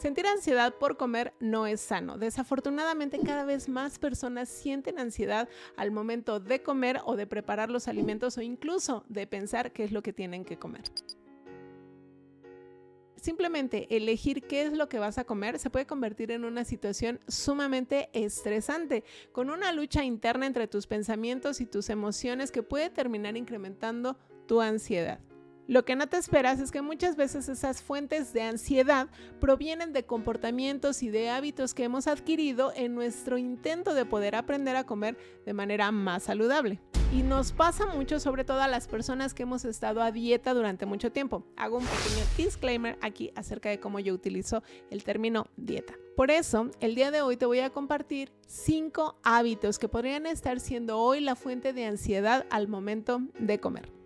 Sentir ansiedad por comer no es sano. Desafortunadamente, cada vez más personas sienten ansiedad al momento de comer o de preparar los alimentos o incluso de pensar qué es lo que tienen que comer. Simplemente elegir qué es lo que vas a comer se puede convertir en una situación sumamente estresante, con una lucha interna entre tus pensamientos y tus emociones que puede terminar incrementando tu ansiedad. Lo que no te esperas es que muchas veces esas fuentes de ansiedad provienen de comportamientos y de hábitos que hemos adquirido en nuestro intento de poder aprender a comer de manera más saludable. Y nos pasa mucho, sobre todo a las personas que hemos estado a dieta durante mucho tiempo. Hago un pequeño disclaimer aquí acerca de cómo yo utilizo el término dieta. Por eso, el día de hoy te voy a compartir 5 hábitos que podrían estar siendo hoy la fuente de ansiedad al momento de comer.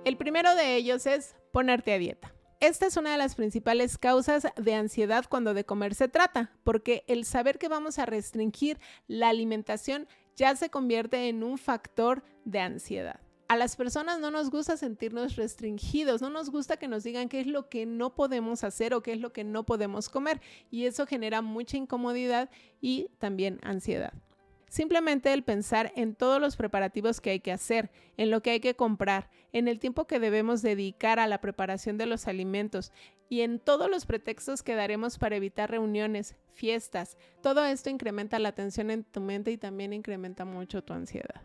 El primero de ellos es ponerte a dieta. Esta es una de las principales causas de ansiedad cuando de comer se trata, porque el saber que vamos a restringir la alimentación ya se convierte en un factor de ansiedad. A las personas no nos gusta sentirnos restringidos, no nos gusta que nos digan qué es lo que no podemos hacer o qué es lo que no podemos comer, y eso genera mucha incomodidad y también ansiedad. Simplemente el pensar en todos los preparativos que hay que hacer, en lo que hay que comprar, en el tiempo que debemos dedicar a la preparación de los alimentos y en todos los pretextos que daremos para evitar reuniones, fiestas, todo esto incrementa la tensión en tu mente y también incrementa mucho tu ansiedad.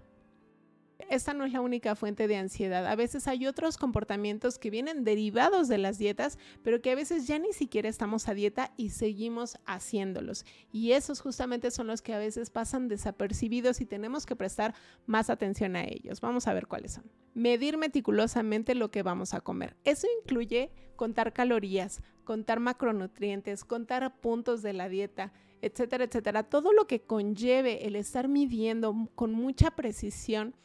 Esta no es la única fuente de ansiedad. A veces hay otros comportamientos que vienen derivados de las dietas, pero que a veces ya ni siquiera estamos a dieta y seguimos haciéndolos. Y esos justamente son los que a veces pasan desapercibidos y tenemos que prestar más atención a ellos. Vamos a ver cuáles son. Medir meticulosamente lo que vamos a comer. Eso incluye contar calorías, contar macronutrientes, contar puntos de la dieta, etcétera, etcétera. Todo lo que conlleve el estar midiendo con mucha precisión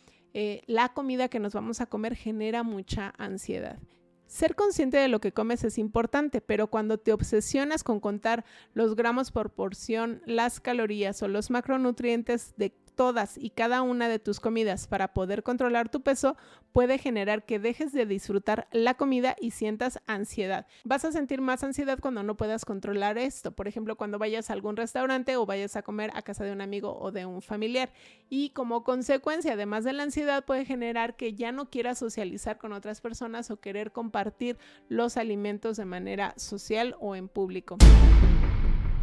la comida que nos vamos a comer genera mucha ansiedad. Ser consciente de lo que comes es importante, pero cuando te obsesionas con contar los gramos por porción, las calorías o los macronutrientes de todas y cada una de tus comidas para poder controlar tu peso, puede generar que dejes de disfrutar la comida y sientas ansiedad. Vas a sentir más ansiedad cuando no puedas controlar esto. Por ejemplo, cuando vayas a algún restaurante o vayas a comer a casa de un amigo o de un familiar. Y como consecuencia, además de la ansiedad, puede generar que ya no quieras socializar con otras personas o querer compartir los alimentos de manera social o en público.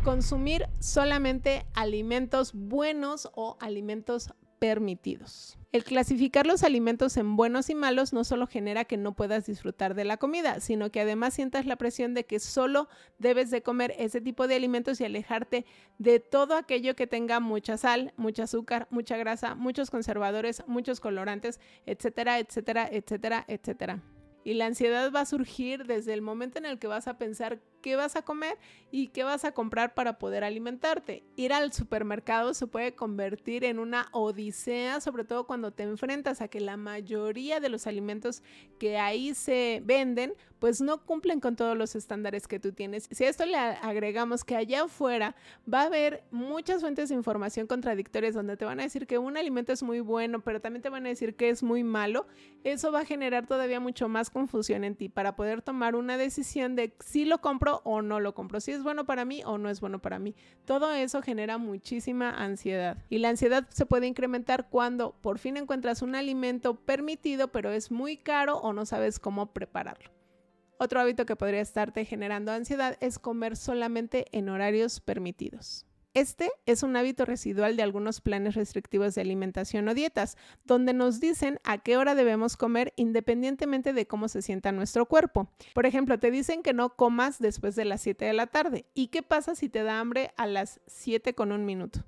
Consumir solamente alimentos buenos o alimentos permitidos. El clasificar los alimentos en buenos y malos no solo genera que no puedas disfrutar de la comida, sino que además sientas la presión de que solo debes de comer ese tipo de alimentos y alejarte de todo aquello que tenga mucha sal, mucho azúcar, mucha grasa, muchos conservadores, muchos colorantes, etcétera, etcétera, etcétera, etcétera. Y la ansiedad va a surgir desde el momento en el que vas a pensar qué vas a comer y qué vas a comprar para poder alimentarte. Ir al supermercado se puede convertir en una odisea, sobre todo cuando te enfrentas a que la mayoría de los alimentos que ahí se venden pues no cumplen con todos los estándares que tú tienes. Si a esto le agregamos que allá afuera va a haber muchas fuentes de información contradictorias donde te van a decir que un alimento es muy bueno, pero también te van a decir que es muy malo, eso va a generar todavía mucho más confusión en ti para poder tomar una decisión de si lo compro o no lo compro, si es bueno para mí o no es bueno para mí. Todo eso genera muchísima ansiedad y la ansiedad se puede incrementar cuando por fin encuentras un alimento permitido pero es muy caro o no sabes cómo prepararlo. Otro hábito que podría estarte generando ansiedad es comer solamente en horarios permitidos. Este es un hábito residual de algunos planes restrictivos de alimentación o dietas, donde nos dicen a qué hora debemos comer independientemente de cómo se sienta nuestro cuerpo. Por ejemplo, te dicen que no comas después de las 7 de la tarde. ¿Y qué pasa si te da hambre a las 7:01?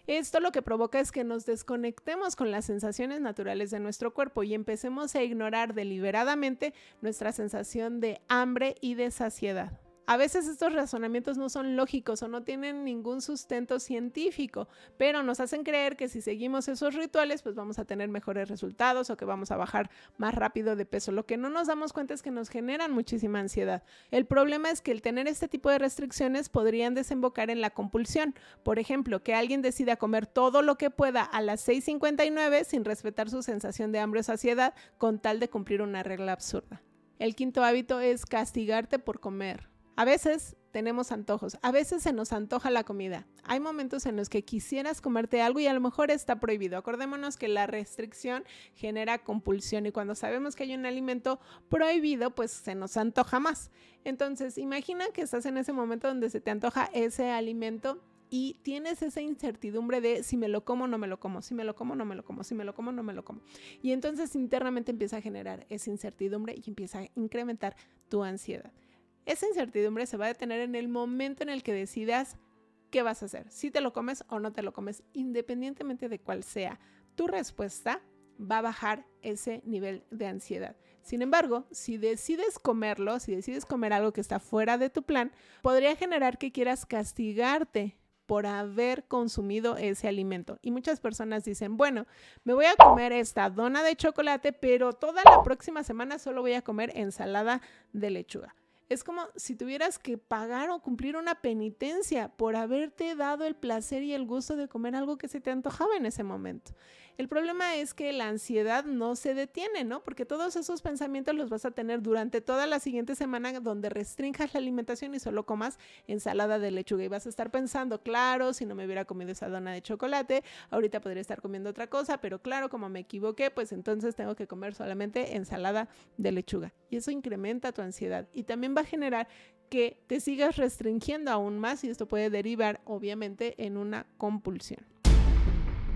Esto lo que provoca es que nos desconectemos con las sensaciones naturales de nuestro cuerpo y empecemos a ignorar deliberadamente nuestra sensación de hambre y de saciedad. A veces estos razonamientos no son lógicos o no tienen ningún sustento científico, pero nos hacen creer que si seguimos esos rituales, pues vamos a tener mejores resultados o que vamos a bajar más rápido de peso. Lo que no nos damos cuenta es que nos generan muchísima ansiedad. El problema es que el tener este tipo de restricciones podrían desembocar en la compulsión. Por ejemplo, que alguien decida comer todo lo que pueda a las 6:59 sin respetar su sensación de hambre o saciedad con tal de cumplir una regla absurda. El quinto hábito es castigarte por comer. A veces tenemos antojos, a veces se nos antoja la comida. Hay momentos en los que quisieras comerte algo y a lo mejor está prohibido. Acordémonos que la restricción genera compulsión y cuando sabemos que hay un alimento prohibido, pues se nos antoja más. Entonces, imagina que estás en ese momento donde se te antoja ese alimento y tienes esa incertidumbre de si me lo como o no me lo como, si me lo como o no me lo como, si me lo como o no me lo como. Y entonces internamente empieza a generar esa incertidumbre y empieza a incrementar tu ansiedad. Esa incertidumbre se va a detener en el momento en el que decidas qué vas a hacer, si te lo comes o no te lo comes, independientemente de cuál sea tu respuesta, va a bajar ese nivel de ansiedad. Sin embargo, si decides comerlo, si decides comer algo que está fuera de tu plan, podría generar que quieras castigarte por haber consumido ese alimento. Y muchas personas dicen, bueno, me voy a comer esta dona de chocolate, pero toda la próxima semana solo voy a comer ensalada de lechuga. Es como si tuvieras que pagar o cumplir una penitencia por haberte dado el placer y el gusto de comer algo que se te antojaba en ese momento. El problema es que la ansiedad no se detiene, ¿no? Porque todos esos pensamientos los vas a tener durante toda la siguiente semana donde restrinjas la alimentación y solo comas ensalada de lechuga. Y vas a estar pensando, claro, si no me hubiera comido esa dona de chocolate, ahorita podría estar comiendo otra cosa, pero claro, como me equivoqué, pues entonces tengo que comer solamente ensalada de lechuga. Y eso incrementa tu ansiedad y también va a generar que te sigas restringiendo aún más y esto puede derivar obviamente en una compulsión.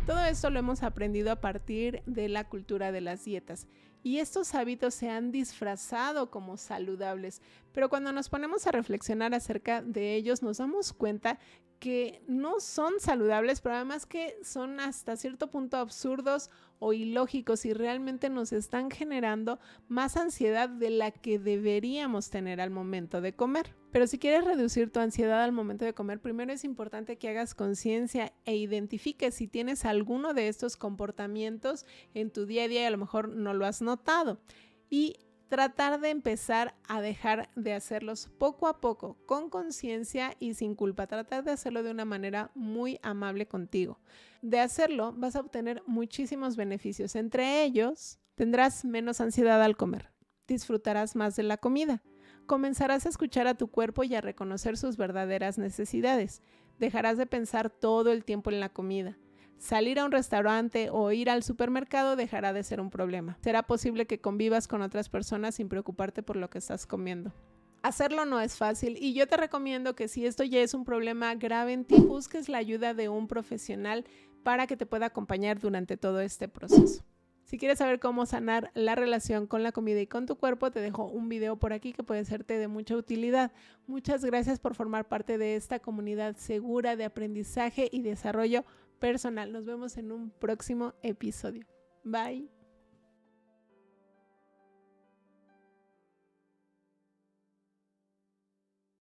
Todo esto lo hemos aprendido a partir de la cultura de las dietas y estos hábitos se han disfrazado como saludables, pero cuando nos ponemos a reflexionar acerca de ellos nos damos cuenta que no son saludables, pero además que son hasta cierto punto absurdos o ilógicos y realmente nos están generando más ansiedad de la que deberíamos tener al momento de comer. Pero si quieres reducir tu ansiedad al momento de comer, primero es importante que hagas conciencia e identifiques si tienes alguno de estos comportamientos en tu día a día y a lo mejor no lo has notado. Y tratar de empezar a dejar de hacerlos poco a poco, con conciencia y sin culpa. Tratar de hacerlo de una manera muy amable contigo. De hacerlo, vas a obtener muchísimos beneficios. Entre ellos, tendrás menos ansiedad al comer. Disfrutarás más de la comida. Comenzarás a escuchar a tu cuerpo y a reconocer sus verdaderas necesidades. Dejarás de pensar todo el tiempo en la comida. Salir a un restaurante o ir al supermercado dejará de ser un problema. Será posible que convivas con otras personas sin preocuparte por lo que estás comiendo. Hacerlo no es fácil y yo te recomiendo que si esto ya es un problema grave en ti, busques la ayuda de un profesional para que te pueda acompañar durante todo este proceso. Si quieres saber cómo sanar la relación con la comida y con tu cuerpo, te dejo un video por aquí que puede serte de mucha utilidad. Muchas gracias por formar parte de esta comunidad segura de aprendizaje y desarrollo personal. Nos vemos en un próximo episodio. Bye.